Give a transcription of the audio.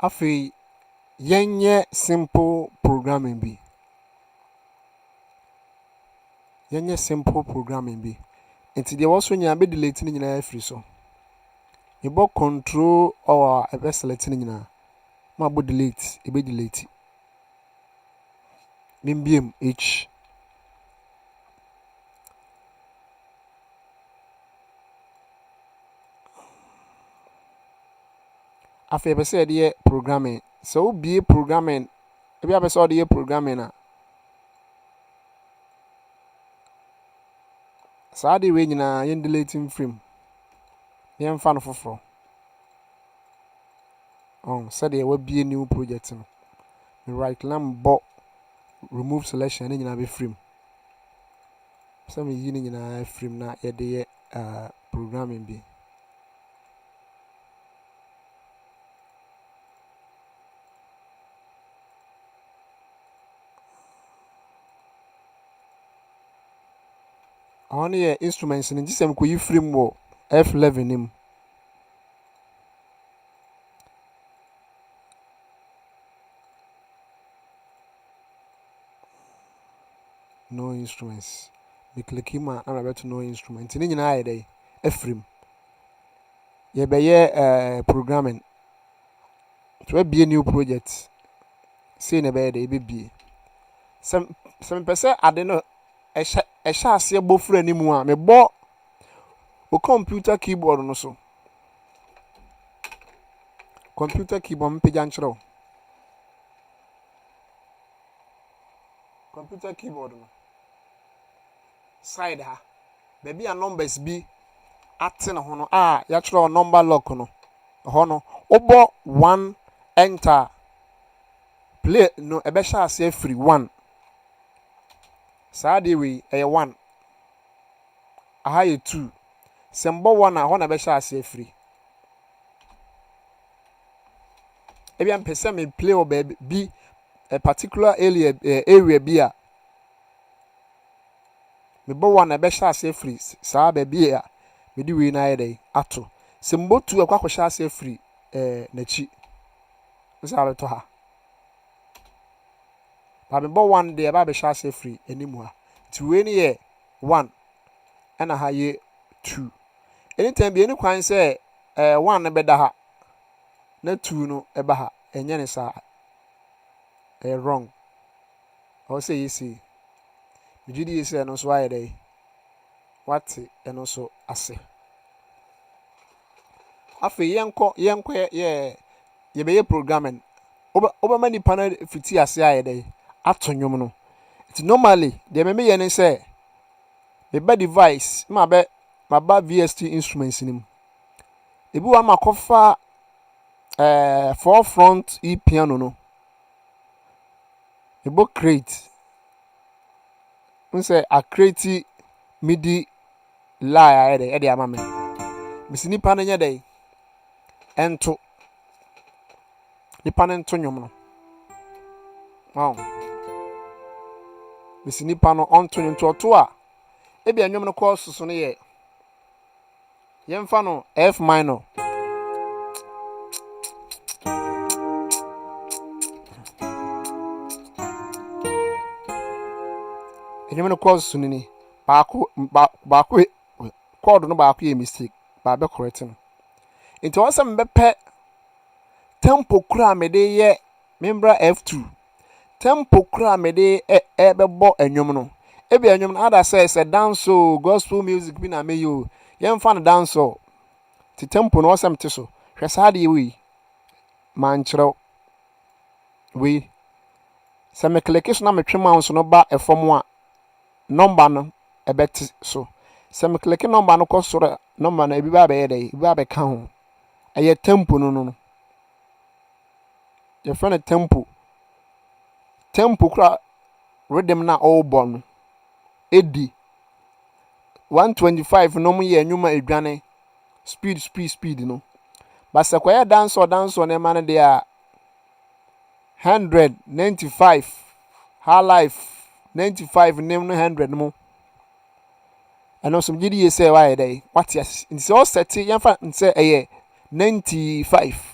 Afi yenye simple programming bi. Yenye simple programming bi. Enti de woso nya be delete ni nyina afiri so. Ebo control or ebe select ni nyina. Ma bo delete, ebe delete. Mimbiem H. Afi ebe se de programming. So be programming. Ebi ebe se de programming na. Saa de we nyina yen deleting frame. Yen fa no foforo. Said there will be a new project. Me right lamb but remove selection ni nyina be frame. So me yini nyina frame na ye de programming bi. On here instruments ni jisem ko yi frame wo F11 nim. No instruments. Me click him and I'm about to no instruments. Ni nyina aye dey frame. Ye be ye programming. To be a new project. Say na be dey be. Some person ade no e sha ase bo fra ni mu a me bo o computer keyboard no so. Computer keyboard mpega nchero. Computer keyboard no. Side ha. Baby a numbers bi ate na ho no ya chero number lock no. Ho no obo 1 enter play no ebe sha ase free 1. Saade we 1. Aha ye 2. Sembo 1 a ho na be sha ase free. Ebi am pese me play o be a particular area bi a me bo 1 na be sha ase free. Saa be bi a me di we na ye dey ato. Sembo 2 akwa sha ase free na chi. Nsa be to ha. Ba me bo 1 dey ba be sha ase free animu ha. Ti we ni ye 1 and ha ye 2. Anytime be any kwan say 1 na be da ha na 2 no e ba ha enye ne sa wrong. I say you see me gidi you say no so aye dey what eno so ase afi yenko ye be programming oba mani pana fiti ase aye dey atonwom no. It normally the me ye ne say me ba device ma ba VST instruments nim ebi wa makofa forefront e piano no ebo create say a create MIDI lie e dey ama me misi nipa no nya dey ento nipa no ento nwom no misi nipa no onto nto to a ebi anwom no course so no ye yemfa no F minor enwom no course so ni baako chord no baako ye mistake ba be correct no nti won se mbepe tempo kura me de ye membra F2 tempo kura me de bebo enwom no ebi enwom no ada say dance gospel music bi na me yo yemfa no dance ti tempo no wasem te so hwesa de we man kyerɛw we se me click so na me twe mouse no ba efom a number no ebeti so se me click number no kosoro number no ebi ba be ye dey ebi ba be ka ho eye tempo no your friend tempo kura rhythm na all born edi 125 no mu ye nwuma edwane speed no but se kwaya dance na man dey a 195 high life 95 name no 100 mo and also gidi ye say why dey what yes in so set yan fa say 95